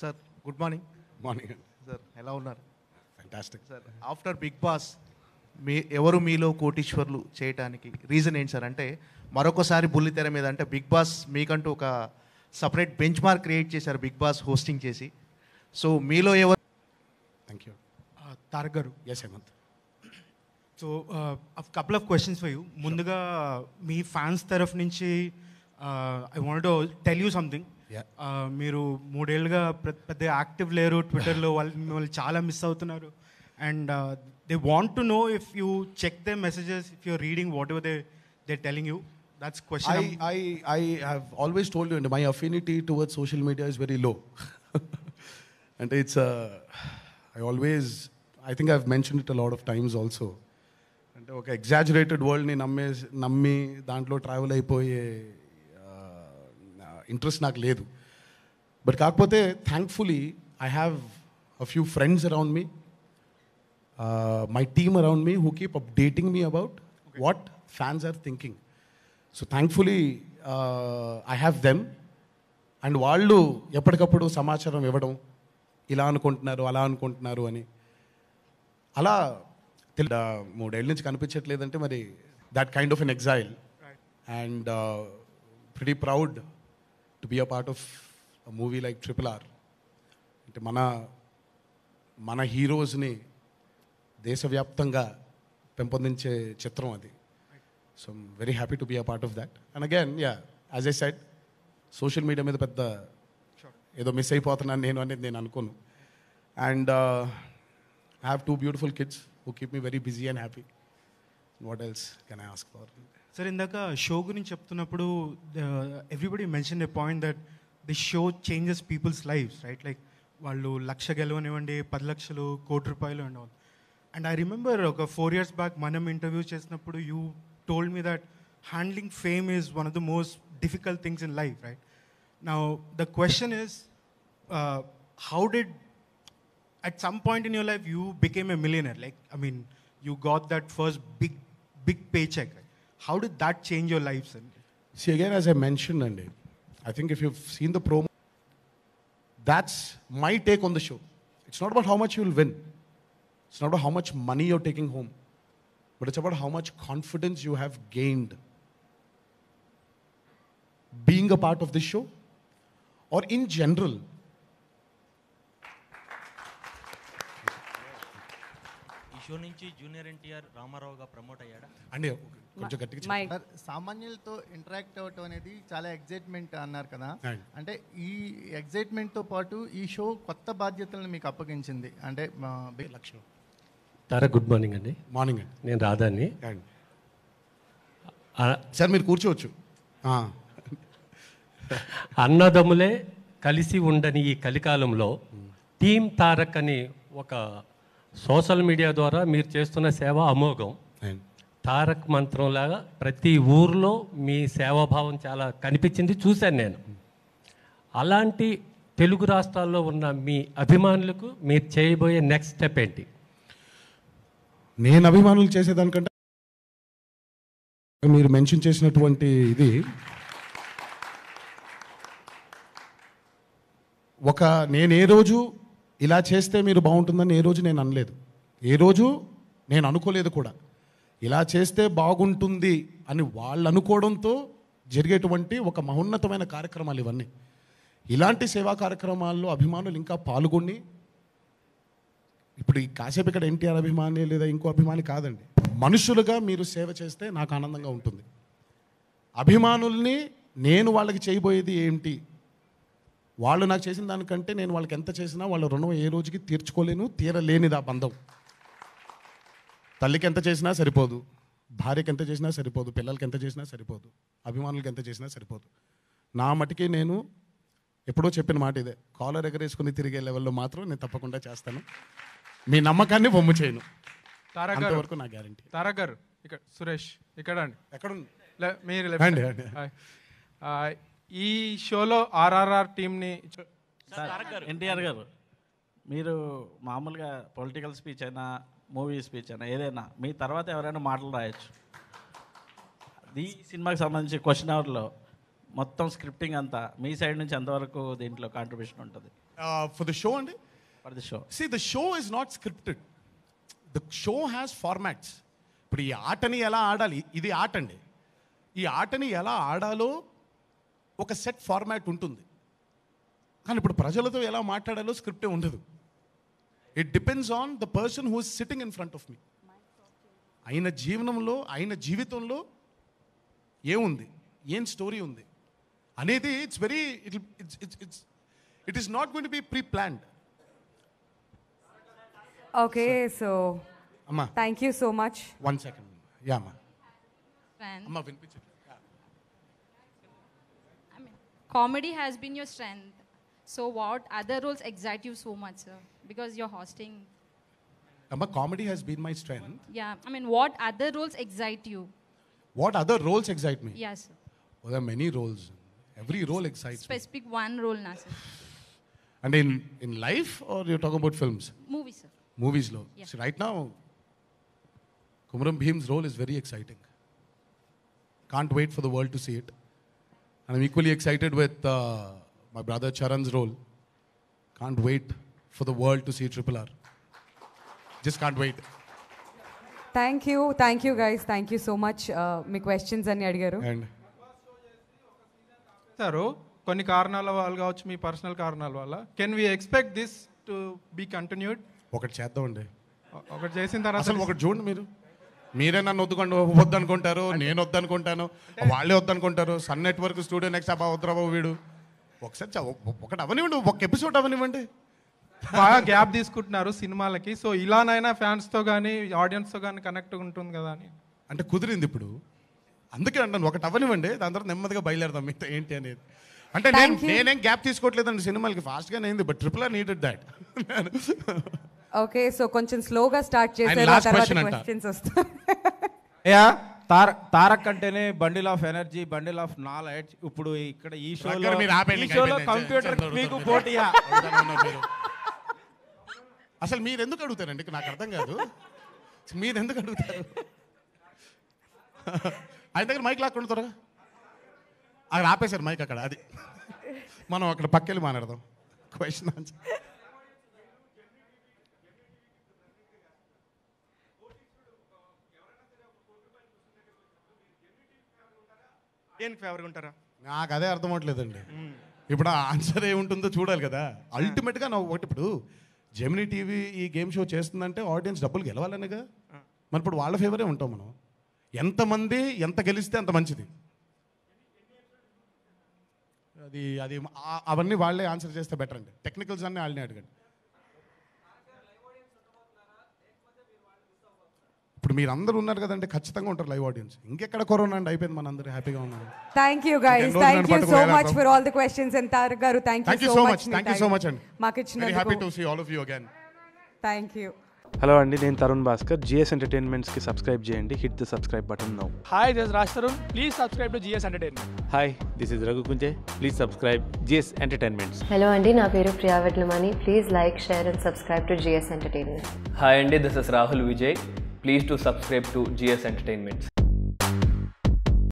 Sir good morning. Morning sir ఎలా ఉన్నారు? Fantastic sir after Bigg Boss ఎవరు మీలో కోటీశ్వర్లు చేయటానికి రీజన్ ఏంటి సార్? అంటే మరొకసారి బుల్లితెర మీద అంటే బిగ్ బాస్ మీకంటూ ఒక సపరేట్ బెంచ్ మార్క్ క్రియేట్ చేశారు బిగ్ బాస్ హోస్టింగ్ చేసి. సో మీలో ఎవరు? Thank you. Tarak garu, yes Hemanth. So couple of questions for you. ముందుగా మీ ఫ్యాన్స్ తరఫు నుంచి I want to tell you something. మీరు 3 ఏళ్ళుగా పెద్ద యాక్టివ్ లేరు ట్విట్టర్లో, వాళ్ళు మిమ్మల్ని చాలా మిస్ అవుతున్నారు. And they want to know if you check their messages, if you're reading whatever they telling you. That's question. I have always told you, and my affinity towards social media is very low. And it's I think I've mentioned it a lot of times also. అంటే ఒక exaggerated వరల్డ్ని నమ్మి దాంట్లో travel అయిపోయే interest నాకు లేదు. But కాకపోతే thankfully I have a few friends around me, my team around me who keep updating me about what fans are thinking. So thankfully I have them. And వాళ్ళు ఎప్పటికప్పుడు సమాచారం ఇవ్వడం, ఇలా అనుకుంటున్నారు అలా అనుకుంటున్నారు అని. అలా 3 ఏళ్ళ నుంచి కనిపించట్లేదంటే మరి that kind of an exile. And pretty proud to be a part of a movie like RRR. అంటే మన హీరోస్ని దేశవ్యాప్తంగా పెంపొందించే చిత్రం అది. So I'm very happy to be a part of that. And again, yeah, as I said, social media మీద పెద్ద ఏదో miss అయిపోతున్నాను నేను అనేది నేను అనుకోను. And I have 2 beautiful kids who keep me very busy and happy. What else can I ask for? Sir, ఇందాక show గురించి చెప్తున్నప్పుడు everybody mention a point that the show changes people's lifes, right? Like వాళ్ళు 1,00,000 గెలవనివ్వండి, 10 లక్షలు, ₹1 కోటి and all. And I remember ఒక 4 years back మనం interview చేసినప్పుడు you told me that handling fame is one of the most difficult things in life, right? Now the question is, how did at some point in your life you became a millionaire? Like, I mean, you got that first big paycheck, right? How did that change your life, sir? See, again, as I mentioned, and I think if you've seen the promo, that's my take on the show. It's not about how much you'll win. It's not about how much money you're taking home. But it's about how much confidence you have gained being a part of this show or in general. ఈ show నుంచి junior NTR రామారావుగా promote అయ్యాడా? అంటే కొంచెం గట్టిగా చెప్పండి. Sir, సామాన్యులతో interact అవ్వటం అనేది చాలా excitement అన్నారు కదా. అంటే ఈ ఎగ్జైట్మెంట్తో పాటు ఈ షో కొత్త బాధ్యతలను మీకు అప్పగించింది. అంటే లక్ష్యం. తారక్, గుడ్ మార్నింగ్ అండి. మార్నింగ్ అండి. నేను రాధాని. సార్ మీరు కూర్చోవచ్చు. అన్నదమ్ములే కలిసి ఉండని ఈ కలికాలంలో టీమ్ తారక్ అని ఒక సోషల్ మీడియా ద్వారా మీరు చేస్తున్న సేవ అమోఘం. తారక్ మంత్రంలాగా ప్రతి ఊర్లో మీ సేవాభావం చాలా కనిపించింది, చూశాను నేను. అలాంటి తెలుగు రాష్ట్రాల్లో ఉన్న మీ అభిమానులకు మీరు చేయబోయే నెక్స్ట్ స్టెప్ ఏంటి? నేను అభిమానులు చేసేదానికంటే మీరు మెన్షన్ చేసినటువంటి ఇది నేను ఏ రోజు ఇలా చేస్తే మీరు బాగుంటుందని ఏ రోజు నేను అనలేదు. ఏ రోజు నేను అనుకోలేదు కూడా. ఇలా చేస్తే బాగుంటుంది అని వాళ్ళు అనుకోవడంతో జరిగేటువంటి ఒక మహోన్నతమైన కార్యక్రమాలు ఇవన్నీ. ఇలాంటి సేవా కార్యక్రమాల్లో అభిమానులు ఇంకా పాల్గొని, ఇప్పుడు ఈ కాసేపు ఇక్కడ ఎన్టీఆర్ అభిమాని లేదా ఇంకో అభిమాని కాదండి, మనుషులుగా మీరు సేవ చేస్తే నాకు ఆనందంగా ఉంటుంది. అభిమానుల్ని నేను వాళ్ళకి చేయబోయేది ఏంటి, వాళ్ళు నాకు చేసిన దానికంటే నేను వాళ్ళకి ఎంత చేసినా వాళ్ళ రుణం ఏ రోజుకి తీర్చుకోలేను, తీరలేనిది ఆ బంధం. తల్లికి ఎంత చేసినా సరిపోదు, భార్యకి ఎంత చేసినా సరిపోదు, పిల్లలకి ఎంత చేసినా సరిపోదు, అభిమానులకి ఎంత చేసినా సరిపోదు. నా మటుకి నేను ఎప్పుడో చెప్పిన మాట ఇదే, కాలర్ ఎగరేసుకుని తిరిగే లెవెల్లో మాత్రం నేను తప్పకుండా చేస్తాను. మీ నమ్మకాన్ని బొమ్ము చేయను. తారక్ వరకు నా గ్యారంటీ. తారక్ గారు, ఇక్కడ సురేష్ ఇక్కడ అండి. ఎక్కడ మీరు ఈ షోలో ఆర్ఆర్ఆర్ టీంని ఎన్టీఆర్ గారు, మీరు మామూలుగా పొలిటికల్ స్పీచ్ అయినా మూవీ స్పీచ్ అయినా ఏదైనా మీ తర్వాత ఎవరైనా మాటలు రాయొచ్చు. ఈ సినిమాకి సంబంధించి క్వశ్చన్ అవర్లో మొత్తం స్క్రిప్టింగ్ అంతా మీ సైడ్ నుంచి ఎంతవరకు దీంట్లో కాంట్రిబ్యూషన్ ఉంటుంది? For the show and for the show. see the show is not scripted. The show has formats. ఇప్పుడు ఈ ఆటని ఎలా ఆడాలి, ఇది ఆట అండి. ఈ ఆటని ఎలా ఆడాలో ఒక సెట్ ఫార్మాట్ ఉంటుంది. కానీ ఇప్పుడు ప్రజలతో ఎలా మాట్లాడాలో స్క్రిప్టే ఉండదు. It depends on the person who is sitting in front of me. ఆయన జీవనంలో, ఆయన జీవితంలో ఏముంది, ఏం స్టోరీ ఉంది అనేది it's very it is not going to be preplanned. Okay, so అమ్మా thank you so much. 1 second. Yeah అమ్మా. Strength. అమ్మా వినిపించట్లేదు. I mean, comedy has been your strength. So, what other roles excite you so much, sir? Because you're hosting. అమ్మా comedy has been my strength. Yeah. I mean, what other roles excite you? What other roles excite me? Yes, sir. Oh, there are many roles. Every role excites me. Specific one role, na, sir. And in life, or you're talking about films? Movie, sir. Movies lo. Yeah. See, right now, Kumaram Bhim's role is very exciting. Can't wait for the world to see it. And I'm equally excited with my brother Charan's role. Can't wait for the world to see Triple R. Just can't wait. Thank you guys, thank you so much. Me questions అన్ని అడిగారు. And sir కొన్ని కారణాల వల్ల కావచ్చు, మీ personal కారణాల వల్ల can we expect this to be continued? ఒకటి చేద్దామండి. ఒకటి చేసిన తర్వాత అసలు ఒకటి చూడండి, మీరే నన్ను వద్దనుకుంటారు, నేను వద్దనుకుంటాను, వాళ్ళే వద్దనుకుంటారు. సన్ నెట్వర్క్ స్టూడియో నెక్స్ట్ అబ్బా వద్దరాబాబు వీడు. ఒకసారి ఒకటి అవనివ్వండి, ఒక ఎపిసోడ్ అవనివ్వండి. బాగా గ్యాప్ తీసుకుంటున్నారు సినిమాలకి. సో ఇలానైనా ఫ్యాన్స్తో కానీ ఆడియన్స్తో కానీ కనెక్ట్ ఉంటుంది కదా అని. అంటే కుదిరింది ఇప్పుడు, అందుకే అంటాను ఒకటి అవనివ్వండి, దాని తర్వాత నెమ్మదిగా బయలుదేరదాం మిగతా ఏంటి అనేది. అంటే నేనేం గ్యాప్ తీసుకోవట్లేదండి సినిమాలకి, ఫాస్ట్గానే అయింది. But triple R needed that. Okay, so కొంచెం స్లోగా స్టార్ట్ చేశారు, last తర్వాత question అంట. క్వశ్చన్స్ వస్తాయి. యా తారక్ అంటేనే bundle of energy, bundle of knowledge. ఇప్పుడు ఇక్కడ ఈ షోలో మీరు ఆపేయండి, కంప్యూటర్ మీకు పోటీయా? అసలు మీరు ఎందుకు అడుగుతారండి, నాకు అర్థం కాదు. మీరు ఎందుకు అడుగుతారు? ఆయన దగ్గర మైక్ లాక్కుండా త్వరగా. అక్కడ ఆపేశారు మైక్ అక్కడ. అది మనం అక్కడ పక్కెళ్ళి మాట్లాడదాం. Question answer. దేనికి ఫేవర్గా ఉంటారా? నాకు అదే అర్థం అవ్వట్లేదండి. ఇప్పుడు ఆ ఆన్సర్ ఏముంటుందో చూడాలి కదా. అల్టిమేట్గా నా ఒకటి, ఇప్పుడు జెమినీ టీవీ ఈ గేమ్ షో చేస్తుందంటే ఆడియన్స్ డబ్బులు గెలవాలనేగా. మరి ఇప్పుడు వాళ్ళ ఫేవరే ఉంటాం మనం. ఎంతమంది ఎంత గెలిస్తే అంత మంచిది. అది అది అవన్నీ వాళ్ళే ఆన్సర్ చేస్తే బెటర్ అండి. టెక్నికల్స్ అన్నీ వాళ్ళని అడగండి. ఇప్పుడు మీరు అందరూ ఉన్నారు కదండి, ఖచ్చితంగా ఉంటారు లైవ్ ఆడియన్స్. ఇంకెక్కడ కరోనా అండి, అయిపోయింది, మన అందరూ హ్యాపీగా ఉన్నారు. Thank you guys, thank you so much for all the questions. And Tarak garu thank you so much. Thank you so much అండి. మాకు ఇచ్చిన happy to see all of you again. Thank you. Hello అండి, నేను తరుణ్ భాస్కర్. జిఎస్ ఎంటర్టైన్మెంట్స్కి subscribe చేయండి. Hit the subscribe button now. Hi, this Raj Tarun. Please subscribe to GS entertainment. Hi, this is Raghu Kunje. Please subscribe GS entertainments. Hello అండి, నా పేరు Priya Vetlamani. Please like, share and subscribe to GS entertainment. Hi అండి, this is Rahul Vijay. Please to subscribe to GS entertainments.